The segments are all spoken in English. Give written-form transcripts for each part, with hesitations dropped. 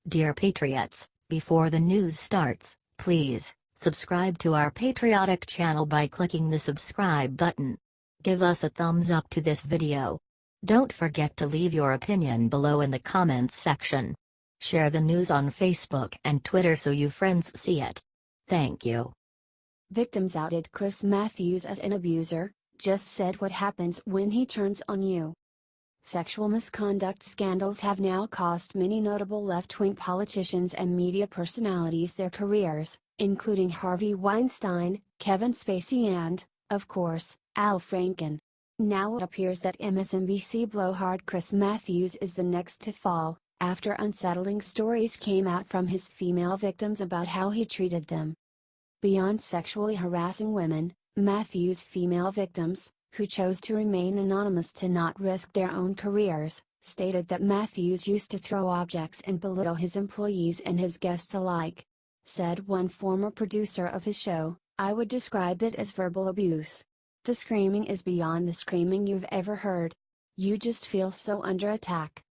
Dear Patriots, before the news starts, please subscribe to our patriotic channel by clicking the subscribe button. Give us a thumbs up to this video. Don't forget to leave your opinion below in the comments section. Share the news on Facebook and Twitter so your friends see it. Thank you. Victims outed Chris Matthews as an abuser, just said what happens when he turns on you. Sexual misconduct scandals have now cost many notable left-wing politicians and media personalities their careers, including Harvey Weinstein, Kevin Spacey and, of course, Franken. Now it appears that MSNBC blowhard Chris Matthews is the next to fall, after unsettling stories came out from his female victims about how he treated them. Beyond sexually harassing women, Matthews' female victims, who chose to remain anonymous to not risk their own careers, stated that Matthews used to throw objects and belittle his employees and his guests alike. Said one former producer of his show, "I would describe it as verbal abuse. The screaming is beyond the screaming you've ever heard. You just feel so under attack."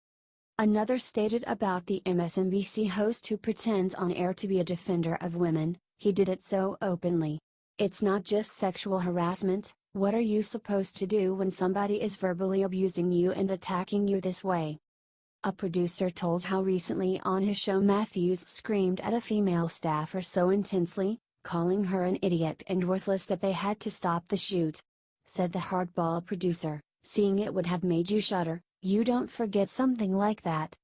Another stated about the MSNBC host who pretends on air to be a defender of women, "He did it so openly. It's not just sexual harassment. What are you supposed to do when somebody is verbally abusing you and attacking you this way?" A producer told how recently on his show Matthews screamed at a female staffer so intensely, calling her an idiot and worthless that they had to stop the shoot. Said the hardball producer, "Seeing it would have made you shudder. You don't forget something like that."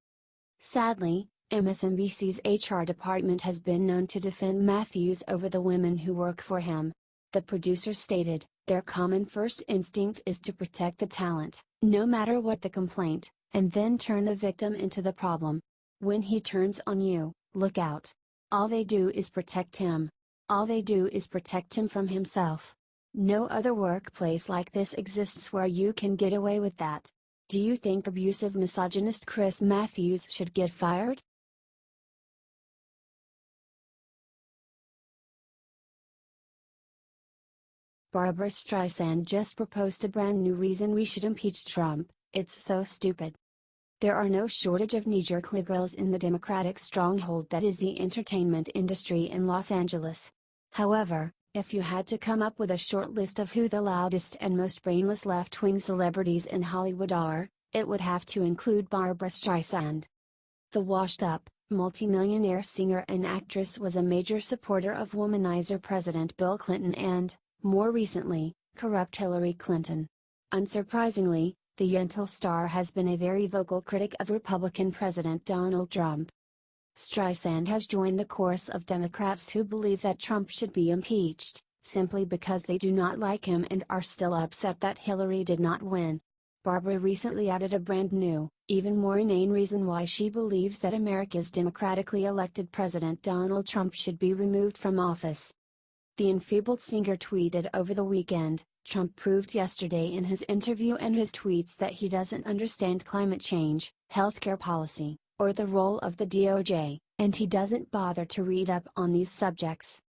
Sadly, MSNBC's HR department has been known to defend Matthews over the women who work for him. The producer stated, "Their common first instinct is to protect the talent, no matter what the complaint, and then turn the victim into the problem. When he turns on you, look out. All they do is protect him. All they do is protect him from himself. No other workplace like this exists where you can get away with that. Do you think abusive misogynist Chris Matthews should get fired?" Barbra Streisand just proposed a brand new reason we should impeach Trump. "It's so stupid." There are no shortage of knee-jerk liberals in the Democratic stronghold that is the entertainment industry in Los Angeles. However, if you had to come up with a short list of who the loudest and most brainless left-wing celebrities in Hollywood are, it would have to include Barbra Streisand. The washed-up, multimillionaire singer and actress was a major supporter of womanizer President Bill Clinton and, more recently, corrupt Hillary Clinton. Unsurprisingly, the Yentl star has been a very vocal critic of Republican President Donald Trump. Streisand has joined the chorus of Democrats who believe that Trump should be impeached, simply because they do not like him and are still upset that Hillary did not win. Barbra recently added a brand new, even more inane reason why she believes that America's democratically elected President Donald Trump should be removed from office. The enfeebled singer tweeted over the weekend, "Trump proved yesterday in his interview and his tweets that he doesn't understand climate change, healthcare policy, or the role of the DOJ, and he doesn't bother to read up on these subjects."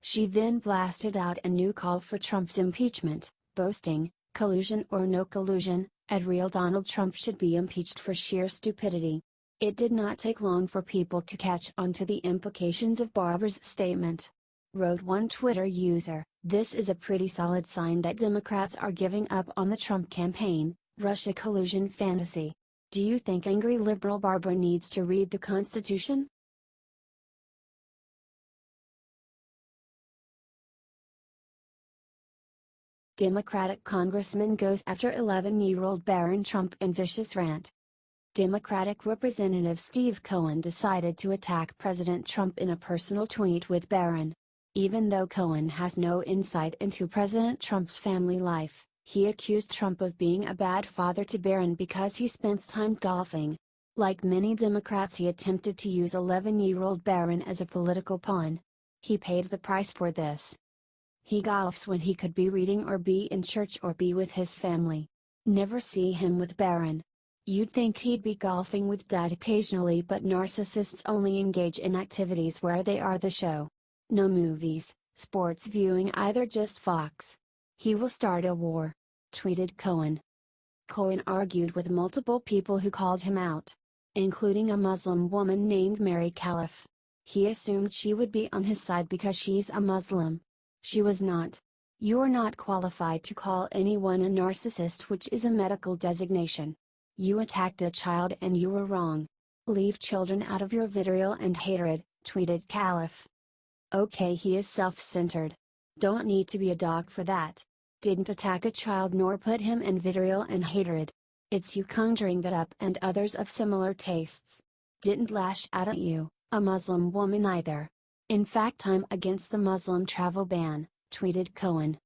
She then blasted out a new call for Trump's impeachment, boasting, "Collusion or no collusion, at real Donald Trump should be impeached for sheer stupidity." It did not take long for people to catch on to the implications of Barbra's statement. Wrote one Twitter user, "This is a pretty solid sign that Democrats are giving up on the Trump campaign, Russia collusion fantasy. Do you think angry liberal Barbra needs to read the Constitution?" Democratic Congressman goes after 11-year-old Barron Trump in vicious rant. Democratic Representative Steve Cohen decided to attack President Trump in a personal tweet with Barron. Even though Cohen has no insight into President Trump's family life, he accused Trump of being a bad father to Barron because he spends time golfing. Like many Democrats, he attempted to use 11-year-old Barron as a political pawn. He paid the price for this. He golfs when he could be reading or be in church or be with his family. Never see him with Barron. You'd think he'd be golfing with Dad occasionally, but narcissists only engage in activities where they are the show. No movies, sports viewing either, just Fox. He will start a war," tweeted Cohen. Cohen argued with multiple people who called him out. including a Muslim woman named Mary Caliph. He assumed she would be on his side because she's a Muslim. She was not. You're not qualified to call anyone a narcissist, which is a medical designation. You attacked a child and you were wrong. Leave children out of your vitriol and hatred, tweeted Caliph. Okay, he is self-centered. Don't need to be a dog for that. Didn't attack a child nor put him in vitriol and hatred. It's you conjuring that up and others of similar tastes. Didn't lash out at you, a Muslim woman either. In fact, I'm against the Muslim travel ban, tweeted Cohen.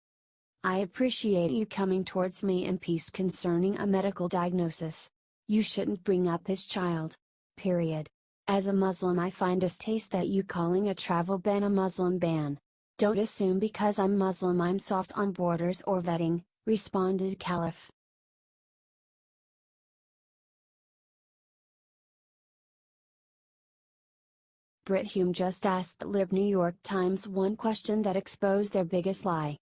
I appreciate you coming towards me in peace concerning a medical diagnosis. You shouldn't bring up his child. Period. As a Muslim, I find distaste that you calling a travel ban a Muslim ban. Don't assume because I'm Muslim I'm soft on borders or vetting, responded Caliph. Brit Hume just asked Lib New York Times one question that exposed their biggest lie.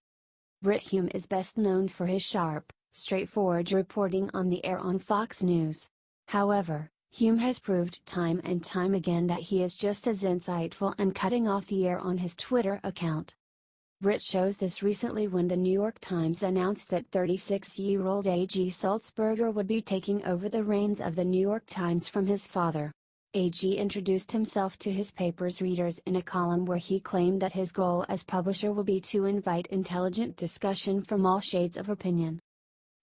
Brit Hume is best known for his sharp, straightforward reporting on the air on Fox News. However, Hume has proved time and time again that he is just as insightful and cutting off the air on his Twitter account. Brit shows this recently when the New York Times announced that 36-year-old A.G. Sulzberger would be taking over the reins of the New York Times from his father. A.G. introduced himself to his paper's readers in a column where he claimed that his goal as publisher will be to invite intelligent discussion from all shades of opinion.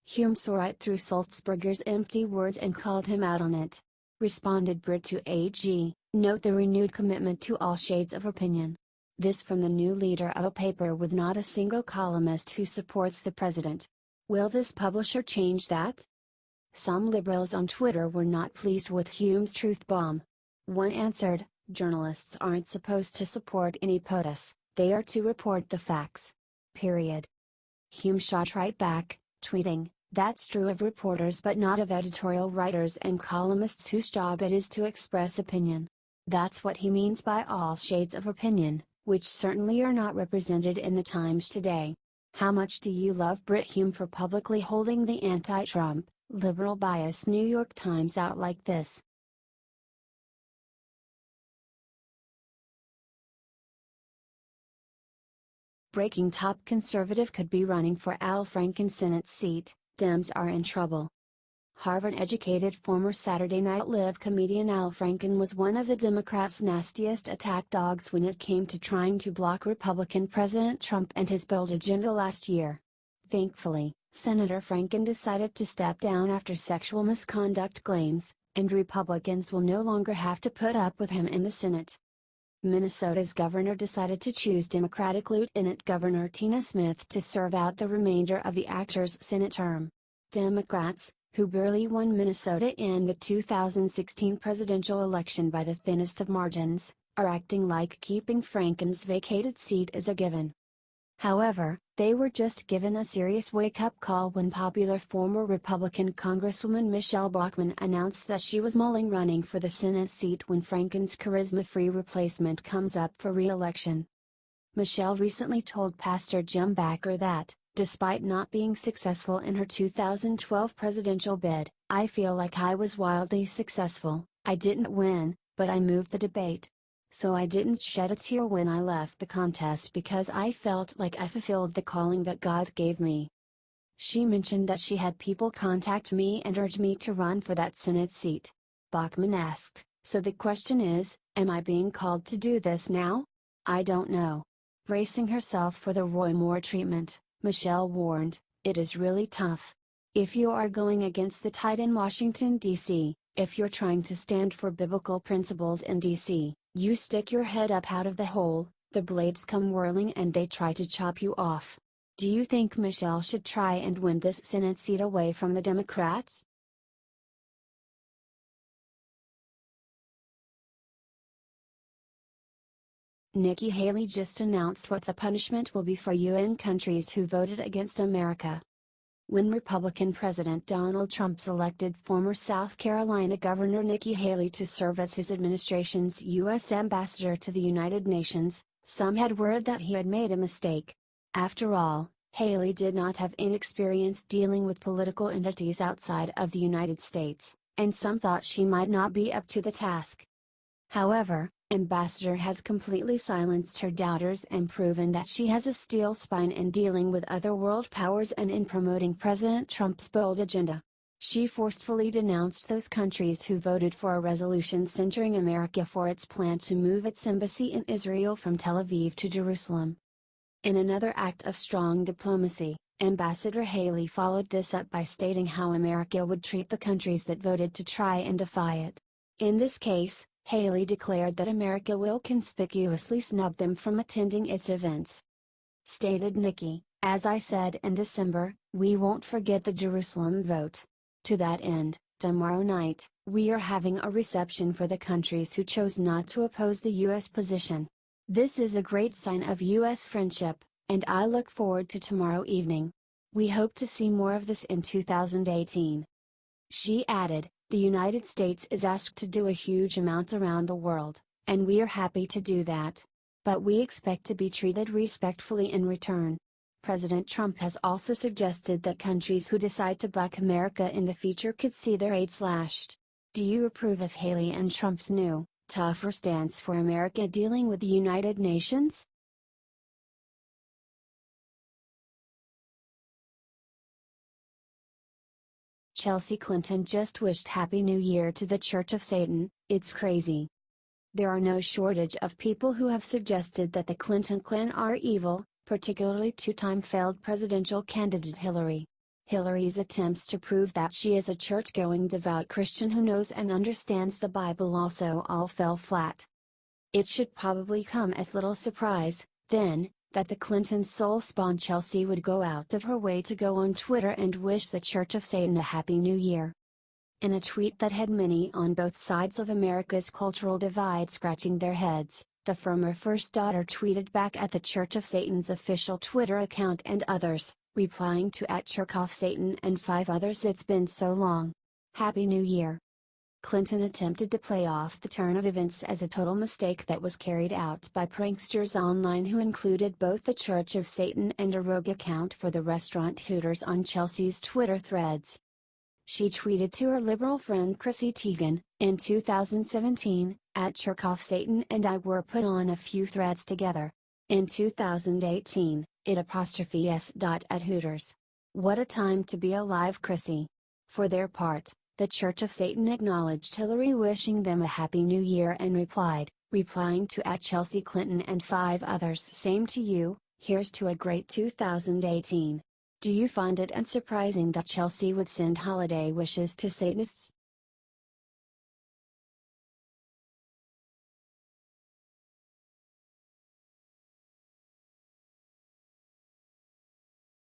Hume saw right through Sulzberger's empty words and called him out on it. Responded Brit to A.G., note the renewed commitment to all shades of opinion. This from the new leader of a paper with not a single columnist who supports the president. Will this publisher change that? Some liberals on Twitter were not pleased with Hume's truth bomb. One answered, journalists aren't supposed to support any POTUS, they are to report the facts. Period. Hume shot right back, tweeting, that's true of reporters but not of editorial writers and columnists whose job it is to express opinion. That's what he means by all shades of opinion, which certainly are not represented in the Times today. How much do you love Brit Hume for publicly holding the anti-Trump, liberal bias New York Times out like this? Breaking top conservative could be running for Franken Senate seat, Dems are in trouble. Harvard-educated former Saturday Night Live comedian Franken was one of the Democrats' nastiest attack dogs when it came to trying to block Republican President Trump and his bold agenda last year. Thankfully, Senator Franken decided to step down after sexual misconduct claims, and Republicans will no longer have to put up with him in the Senate. Minnesota's governor decided to choose Democratic Lieutenant Governor Tina Smith to serve out the remainder of the actor's Senate term. Democrats, who barely won Minnesota in the 2016 presidential election by the thinnest of margins, are acting like keeping Franken's vacated seat is a given. However, they were just given a serious wake-up call when popular former Republican Congresswoman Michele Bachmann announced that she was mulling running for the Senate seat when Franken's charisma-free replacement comes up for re-election. Michele recently told Pastor Jim Bakker that, despite not being successful in her 2012 presidential bid, I feel like I was wildly successful. I didn't win, but I moved the debate. So I didn't shed a tear when I left the contest because I felt like I fulfilled the calling that God gave me. She mentioned that she had people contact me and urge me to run for that Senate seat. Bachmann asked, so the question is, am I being called to do this now? I don't know. Bracing herself for the Roy Moore treatment, Michele warned, it is really tough. If you are going against the tide in Washington, D.C., if you're trying to stand for biblical principles in D.C., you stick your head up out of the hole, the blades come whirling and they try to chop you off. Do you think Michele should try and win this Senate seat away from the Democrats? Nikki Haley just announced what the punishment will be for UN countries who voted against America. When Republican President Donald Trump selected former South Carolina Governor Nikki Haley to serve as his administration's U.S. ambassador to the United Nations, some had worried that he had made a mistake. After all, Haley did not have any experience dealing with political entities outside of the United States, and some thought she might not be up to the task. However, Ambassador has completely silenced her doubters and proven that she has a steel spine in dealing with other world powers and in promoting President Trump's bold agenda. She forcefully denounced those countries who voted for a resolution censuring America for its plan to move its embassy in Israel from Tel Aviv to Jerusalem. In another act of strong diplomacy, Ambassador Haley followed this up by stating how America would treat the countries that voted to try and defy it. In this case, Haley declared that America will conspicuously snub them from attending its events. Stated Nikki, "As I said in December, we won't forget the Jerusalem vote. To that end, tomorrow night, we are having a reception for the countries who chose not to oppose the U.S. position. This is a great sign of U.S. friendship, and I look forward to tomorrow evening. We hope to see more of this in 2018. She added, "The United States is asked to do a huge amount around the world, and we are happy to do that. But we expect to be treated respectfully in return." President Trump has also suggested that countries who decide to buck America in the future could see their aid slashed. Do you approve of Haley and Trump's new, tougher stance for America dealing with the United Nations? Chelsea Clinton just wished Happy New Year to the Church of Satan. It's crazy. There are no shortage of people who have suggested that the Clinton clan are evil, particularly two-time failed presidential candidate Hillary. Hillary's attempts to prove that she is a church-going devout Christian who knows and understands the Bible also all fell flat. It should probably come as little surprise, then, that the Clinton soul spawn Chelsea would go out of her way to go on Twitter and wish the Church of Satan a Happy New Year. In a tweet that had many on both sides of America's cultural divide scratching their heads, the former first daughter tweeted back at the Church of Satan's official Twitter account and others, replying to @ChurchOfSatan and 5 others, "It's been so long. Happy New Year." Clinton attempted to play off the turn of events as a total mistake that was carried out by pranksters online who included both the Church of Satan and a rogue account for the restaurant Hooters on Chelsea's Twitter threads. She tweeted to her liberal friend Chrissy Teigen, in 2017, @ChurchOfSatan and I were put on a few threads together. In 2018, it''s. At Hooters. What a time to be alive, Chrissy. For their part, the Church of Satan acknowledged Hillary wishing them a Happy New Year and replying to @Chelsea Clinton and 5 others, "Same to you, here's to a great 2018. Do you find it unsurprising that Chelsea would send holiday wishes to Satanists?